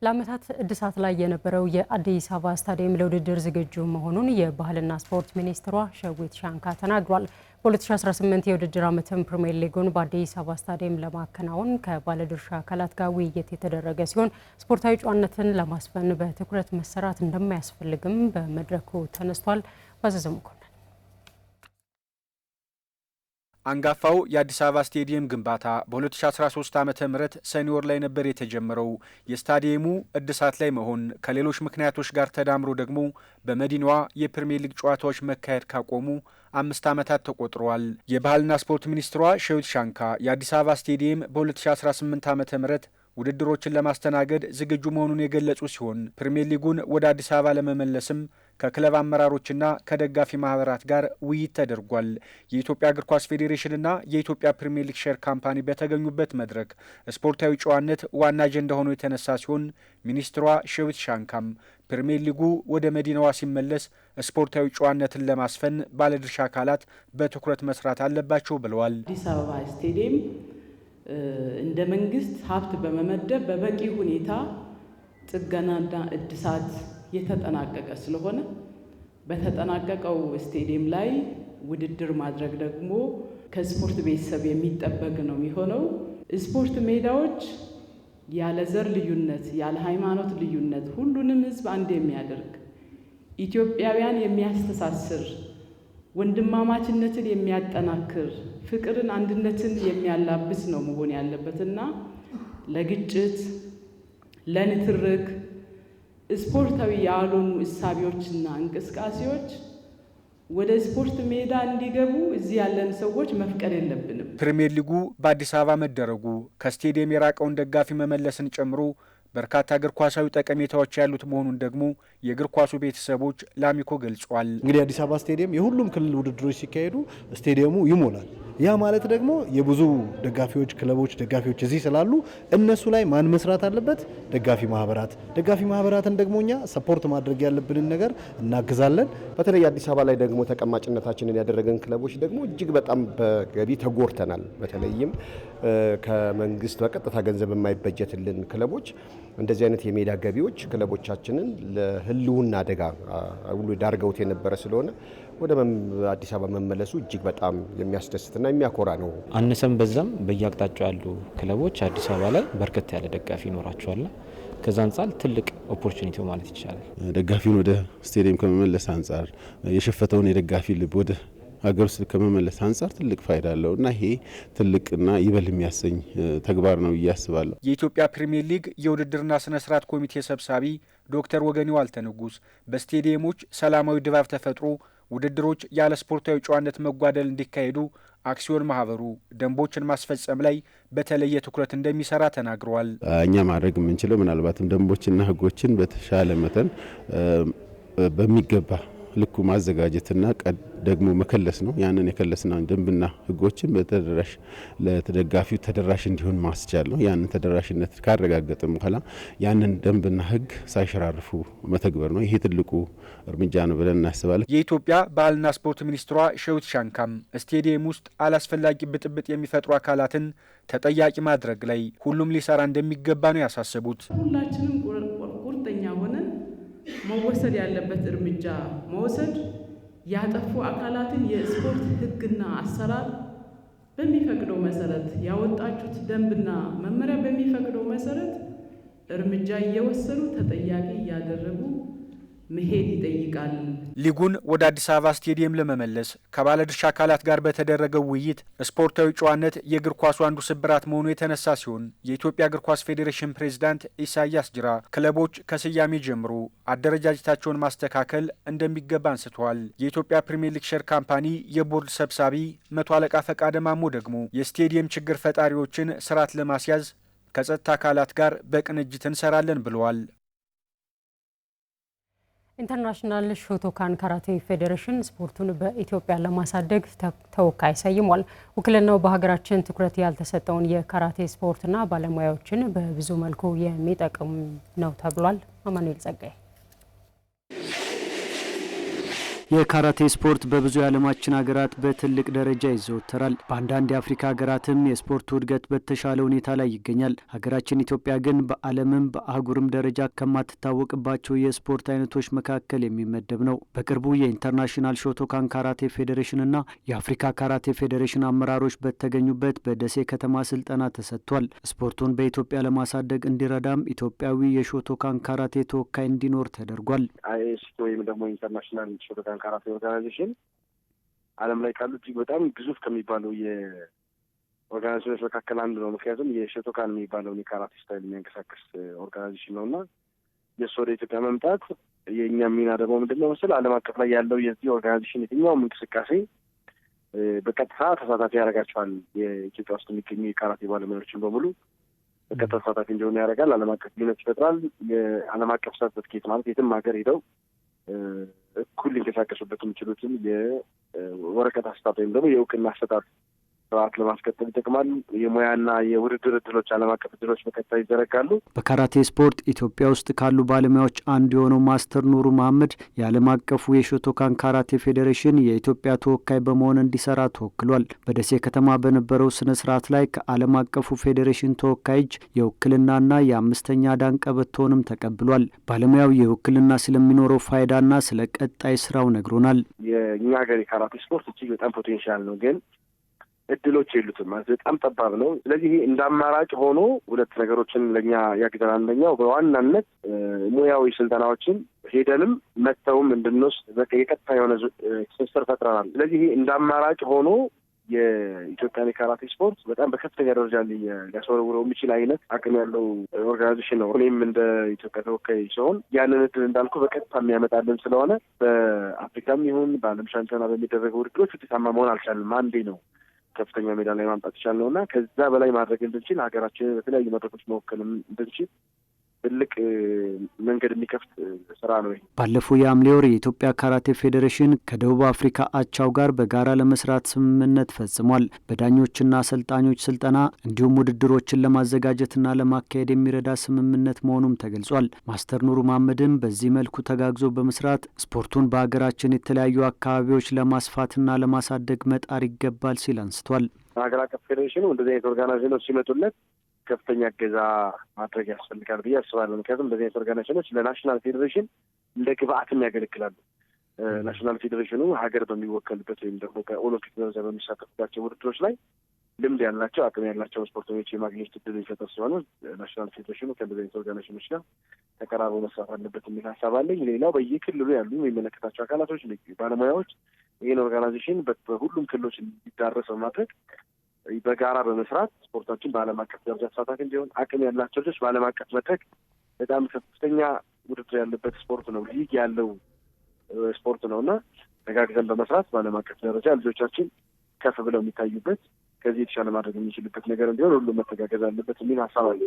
ለዓመታት እድሳት ላይ የነበረው የአዲስ አበባ ስታዲየም ለውድድር ዝግጁ መሆኑን የባህልና ስፖርት ሚኒስትሯ ሸዊት ሻንካ ተናግሯል። በ2018 የውድድር ዓመትም ፕሪሚየር ሊጉን በአዲስ አበባ ስታዲየም ለማከናወን ከባለድርሻ አካላት ጋር ውይይት የተደረገ ሲሆን ስፖርታዊ ጨዋነትን ለማስፈን በትኩረት መሰራት እንደማያስፈልግም በመድረኩ ተነስቷል። ባዘዘሙ አንጋፋው የአዲስ አበባ ስቴዲየም ግንባታ በ2013 ዓመተ ምህረት ሰኔ ወር ላይ ነበር የተጀመረው። የስታዲየሙ እድሳት ላይ መሆን ከሌሎች ምክንያቶች ጋር ተዳምሮ ደግሞ በመዲናዋ የፕሪሚየር ሊግ ጨዋታዎች መካሄድ ካቆሙ 5 ዓመታት ተቆጥረዋል። የባህልና ስፖርት ሚኒስትሯ ሸዊት ሻንካ የአዲስ አበባ ስቴዲየም በ2018 ዓመተ ምህረት ውድድሮችን ለማስተናገድ ዝግጁ መሆኑን የገለጹ ሲሆን ፕሪሚየር ሊጉን ወደ አዲስ አበባ ለመመለስም ከክለብ አመራሮችና ከደጋፊ ማህበራት ጋር ውይይት ተደርጓል። የኢትዮጵያ እግር ኳስ ፌዴሬሽንና የኢትዮጵያ ፕሪሚየር ሊግ ሼር ካምፓኒ በተገኙበት መድረክ ስፖርታዊ ጨዋነት ዋና አጀንዳ ሆኖ የተነሳ ሲሆን ሚኒስትሯ ሸዊት ሻንካም ፕሪሚየር ሊጉ ወደ መዲናዋ ሲመለስ ስፖርታዊ ጨዋነትን ለማስፈን ባለድርሻ አካላት በትኩረት መስራት አለባቸው ብለዋል። አዲስ አበባ ስቴዲየም እንደ መንግስት ሀብት በመመደብ በበቂ ሁኔታ ጥገናና እድሳት የተጠናቀቀ ስለሆነ በተጠናቀቀው ስቴዲየም ላይ ውድድር ማድረግ ደግሞ ከስፖርት ቤተሰብ የሚጠበቅ ነው የሚሆነው። ስፖርት ሜዳዎች ያለ ዘር ልዩነት፣ ያለ ሃይማኖት ልዩነት ሁሉንም ህዝብ አንድ የሚያደርግ ኢትዮጵያውያን የሚያስተሳስር ወንድማማችነትን የሚያጠናክር ፍቅርን፣ አንድነትን የሚያላብስ ነው መሆን ያለበትና ለግጭት፣ ለንትርክ ስፖርታዊ ያልሆኑ እሳቢዎችና እንቅስቃሴዎች ወደ ስፖርት ሜዳ እንዲገቡ እዚህ ያለን ሰዎች መፍቀድ የለብንም። ፕሪሚየር ሊጉ በአዲስ አበባ መደረጉ ከስቴዲየም የራቀውን ደጋፊ መመለስን ጨምሮ በርካታ እግር ኳሳዊ ጠቀሜታዎች ያሉት መሆኑን ደግሞ የእግር ኳሱ ቤተሰቦች ለአሚኮ ገልጿል። እንግዲህ አዲስ አበባ ስቴዲየም የሁሉም ክልል ውድድሮች ሲካሄዱ ስቴዲየሙ ይሞላል። ያ ማለት ደግሞ የብዙ ደጋፊዎች ክለቦች ደጋፊዎች እዚህ ስላሉ እነሱ ላይ ማን መስራት አለበት? ደጋፊ ማህበራትን ደግሞ እኛ ሰፖርት ማድረግ ያለብንን ነገር እናግዛለን። በተለይ አዲስ አበባ ላይ ደግሞ ተቀማጭነታችንን ያደረገን ክለቦች ደግሞ እጅግ በጣም በገቢ ተጎድተናል። በተለይም ከመንግስት በቀጥታ ገንዘብ የማይበጀትልን ክለቦች እንደዚህ አይነት የሜዳ ገቢዎች ክለቦቻችንን ለህልውና አደጋ ሁሉ ዳርገውት የነበረ ስለሆነ ወደ አዲስ አበባ መመለሱ እጅግ በጣም የሚያስደስትና የሚያኮራ ነው። አነሰም በዛም በየአቅጣጫው ያሉ ክለቦች አዲስ አበባ ላይ በርከት ያለ ደጋፊ ይኖራቸዋል። ከዛ አንጻር ትልቅ ኦፖርቹኒቲ ማለት ይቻላል። ደጋፊውን ወደ ስቴዲየም ከመመለስ አንጻር የሸፈተውን የደጋፊ ልብ ወደ ሀገር ውስጥ ከመመለስ አንጻር ትልቅ ፋይዳ አለው እና ይሄ ትልቅና ይበል የሚያሰኝ ተግባር ነው እያስባለሁ። የኢትዮጵያ ፕሪሚየር ሊግ የውድድርና ስነ ስርዓት ኮሚቴ ሰብሳቢ ዶክተር ወገኔው አልተንጉስ በስቴዲየሞች ሰላማዊ ድባብ ተፈጥሮ ውድድሮች ያለ ስፖርታዊ ጨዋነት መጓደል እንዲካሄዱ አክሲዮን ማህበሩ ደንቦችን ማስፈጸም ላይ በተለየ ትኩረት እንደሚሰራ ተናግረዋል። እኛ ማድረግ የምንችለው ምናልባትም ደንቦችና ህጎችን በተሻለ መጠን በሚገባ ልኩ ማዘጋጀትና ደግሞ መከለስ ነው። ያንን የከለስና ደንብና ህጎችን በተደራሽ ለተደጋፊው ተደራሽ እንዲሆን ማስቻል ነው። ያንን ተደራሽነት ካረጋገጠም በኋላ ያንን ደንብና ህግ ሳይሸራርፉ መተግበር ነው። ይሄ ትልቁ እርምጃ ነው ብለን እናስባለን። የኢትዮጵያ ባህልና ስፖርት ሚኒስትሯ ሸዊት ሻንካም ስቴዲየም ውስጥ አላስፈላጊ ብጥብጥ የሚፈጥሩ አካላትን ተጠያቂ ማድረግ ላይ ሁሉም ሊሰራ እንደሚገባ ነው ያሳሰቡት። ሁላችንም ቁርጠኛ ሆነን መወሰድ ያለበት እርምጃ መውሰድ፣ ያጠፉ አካላትን የስፖርት ህግና አሰራር በሚፈቅደው መሰረት ያወጣችሁት ደንብና መመሪያ በሚፈቅደው መሰረት እርምጃ እየወሰዱ ተጠያቂ እያደረጉ መሄድ ይጠይቃል። ሊጉን ወደ አዲስ አበባ ስቴዲየም ለመመለስ ከባለድርሻ አካላት ጋር በተደረገው ውይይት ስፖርታዊ ጨዋነት የእግር ኳሱ አንዱ ስብራት መሆኑ የተነሳ ሲሆን የኢትዮጵያ እግር ኳስ ፌዴሬሽን ፕሬዝዳንት ኢሳያስ ጅራ ክለቦች ከስያሜ ጀምሮ አደረጃጀታቸውን ማስተካከል እንደሚገባ አንስተዋል። የኢትዮጵያ ፕሪሚየር ሊግ ሼር ካምፓኒ የቦርድ ሰብሳቢ መቶ አለቃ ፈቃደ ማሞ ደግሞ የስቴዲየም ችግር ፈጣሪዎችን ስርዓት ለማስያዝ ከጸጥታ አካላት ጋር በቅንጅት እንሰራለን ብለዋል። ኢንተርናሽናል ሾቶካን ካራቴ ፌዴሬሽን ስፖርቱን በኢትዮጵያ ለማሳደግ ተወካይ ሰይሟል። ውክልናው በሀገራችን ትኩረት ያልተሰጠውን የካራቴ ስፖርትና ባለሙያዎችን በብዙ መልኩ የሚጠቅም ነው ተብሏል። አማኑኤል ጸጋይ የካራቴ ስፖርት በብዙ የዓለማችን ሀገራት በትልቅ ደረጃ ይዘወተራል። በአንዳንድ የአፍሪካ ሀገራትም የስፖርቱ እድገት በተሻለ ሁኔታ ላይ ይገኛል። ሀገራችን ኢትዮጵያ ግን በዓለምም በአህጉርም ደረጃ ከማትታወቅባቸው የስፖርት አይነቶች መካከል የሚመደብ ነው። በቅርቡ የኢንተርናሽናል ሾቶካን ካራቴ ፌዴሬሽንና የአፍሪካ ካራቴ ፌዴሬሽን አመራሮች በተገኙበት በደሴ ከተማ ስልጠና ተሰጥቷል። ስፖርቱን በኢትዮጵያ ለማሳደግ እንዲረዳም ኢትዮጵያዊ የሾቶካን ካራቴ ተወካይ እንዲኖር ተደርጓል። አይኤስቲ ወይም ደግሞ ኢንተርናሽናል ሾቶካን ካራቴ ኦርጋናይዜሽን ዓለም ላይ ካሉ እጅግ በጣም ግዙፍ ከሚባሉ የኦርጋናይዜሽኖች መካከል አንዱ ነው። ምክንያቱም የሾቶካን የሚባለውን የካራቴ ስታይል የሚያንቀሳቀስ ኦርጋናይዜሽን ነው እና የእሱ ወደ ኢትዮጵያ መምጣት የእኛ ሚና ደግሞ ምንድን ነው መሰል ዓለም አቀፍ ላይ ያለው የዚህ ኦርጋናይዜሽን የትኛውም እንቅስቃሴ በቀጥታ ተሳታፊ ያደርጋቸዋል። የኢትዮጵያ ውስጥ የሚገኙ የካራቴ ባለሙያዎችን በሙሉ በቀጥታ ተሳታፊ እንዲሆኑ ያደርጋል። ዓለም አቀፍ ግንኙነት ይፈጥራል። የዓለም አቀፍ ሰርተፍኬት ማለት የትም ሀገር ሄደው እኩል ሊንቀሳቀሱበት የሚችሉትን የወረቀት አሰጣጥ ወይም ደግሞ የእውቅና አሰጣጥ ስርዓት ለማስቀጠል ይጠቅማል። የሙያና የውድድር እድሎች፣ ዓለም አቀፍ እድሎች በቀጥታ ይዘረጋሉ። በካራቴ ስፖርት ኢትዮጵያ ውስጥ ካሉ ባለሙያዎች አንዱ የሆነው ማስተር ኑሩ መሀመድ የዓለም አቀፉ የሾቶካን ካራቴ ፌዴሬሽን የኢትዮጵያ ተወካይ በመሆን እንዲሰራ ተወክሏል። በደሴ ከተማ በነበረው ስነ ስርዓት ላይ ከዓለም አቀፉ ፌዴሬሽን ተወካይ እጅ የውክልናና የአምስተኛ ዳን ቀበቶንም ተቀብሏል። ባለሙያው የውክልና ስለሚኖረው ፋይዳና ስለ ቀጣይ ስራው ነግሮናል። የእኛ ሀገር የካራቴ ስፖርት እጅግ በጣም ፖቴንሻል ነው ግን እድሎች የሉትም ማለት በጣም ጠባብ ነው። ስለዚህ እንደ አማራጭ ሆኖ ሁለት ነገሮችን ለእኛ ያግዘናል። አንደኛው በዋናነት ሙያዊ ስልጠናዎችን ሄደንም መጥተውም እንድንወስድ በቃ የቀጥታ የሆነ ትስስር ፈጥረናል። ስለዚህ እንደ አማራጭ ሆኖ የኢትዮጵያን የካራቴ ስፖርት በጣም በከፍተኛ ደረጃ ሊያስወረውረው የሚችል አይነት አቅም ያለው ኦርጋናይዜሽን ነው። እኔም እንደ ኢትዮጵያ ተወካይ ሲሆን ያንን እድል እንዳልኩ በቀጥታ የሚያመጣልን ስለሆነ በአፍሪካም ይሁን በዓለም ሻምፒዮና በሚደረገው ውድድሮች ውጤታማ መሆን አልቻልንም። አንዴ ነው ከፍተኛ ሜዳ ላይ ማምጣት ይቻል ነው እና ከዛ በላይ ማድረግ እንድንችል ሀገራችንን በተለያዩ መድረኮች መወከል እንድንችል ትልቅ መንገድ የሚከፍት ስራ ነው። ባለፈው የሐምሌ ወር የኢትዮጵያ ካራቴ ፌዴሬሽን ከደቡብ አፍሪካ አቻው ጋር በጋራ ለመስራት ስምምነት ፈጽሟል። በዳኞችና አሰልጣኞች ስልጠና እንዲሁም ውድድሮችን ለማዘጋጀትና ለማካሄድ የሚረዳ ስምምነት መሆኑም ተገልጿል። ማስተር ኑሩ መሀመድም በዚህ መልኩ ተጋግዞ በመስራት ስፖርቱን በሀገራችን የተለያዩ አካባቢዎች ለማስፋትና ለማሳደግ መጣር ይገባል ሲል አንስቷል። ሀገር አቀፍ ፌዴሬሽኑ እንደዚህ አይነት ኦርጋናይዜሽኖች ሲመጡለት ከፍተኛ እገዛ ማድረግ ያስፈልጋል ብዬ አስባለሁ። ምክንያቱም እንደዚህ አይነት ኦርጋናይዜሽኖች ለናሽናል ፌዴሬሽን እንደ ግብአትም ያገለግላሉ። ናሽናል ፌዴሬሽኑ ሀገር በሚወከልበት ወይም ደግሞ በኦሎምፒክ ደረጃ በሚሳተፉባቸው ውድድሮች ላይ ልምድ ያላቸው አቅም ያላቸው ስፖርተኞች የማግኘት እድል የሚፈጠር ሲሆኑ ናሽናል ፌዴሬሽኑ ከእንደዚህ አይነት ኦርጋናይዜሽኖች ጋር ተቀራርቦ መስራት አለበት የሚል ሀሳብ አለኝ። ሌላው በየክልሉ ያሉ የሚመለከታቸው አካላቶች፣ ባለሙያዎች ይህን ኦርጋናይዜሽን በሁሉም ክልሎች እንዲዳረስ በማድረግ በጋራ በመስራት ስፖርታችን በዓለም አቀፍ ደረጃ ተሳታፊ እንዲሆን አቅም ያላቸው ልጆች በዓለም አቀፍ መድረክ በጣም ከፍተኛ ውድድር ያለበት ስፖርት ነው፣ ሊግ ያለው ስፖርት ነው እና ተጋግዘን በመስራት በዓለም አቀፍ ደረጃ ልጆቻችን ከፍ ብለው የሚታዩበት ከዚህ የተሻለ ማድረግ የሚችልበት ነገር እንዲሆን ሁሉም መተጋገዝ አለበት የሚል ሀሳብ አለ።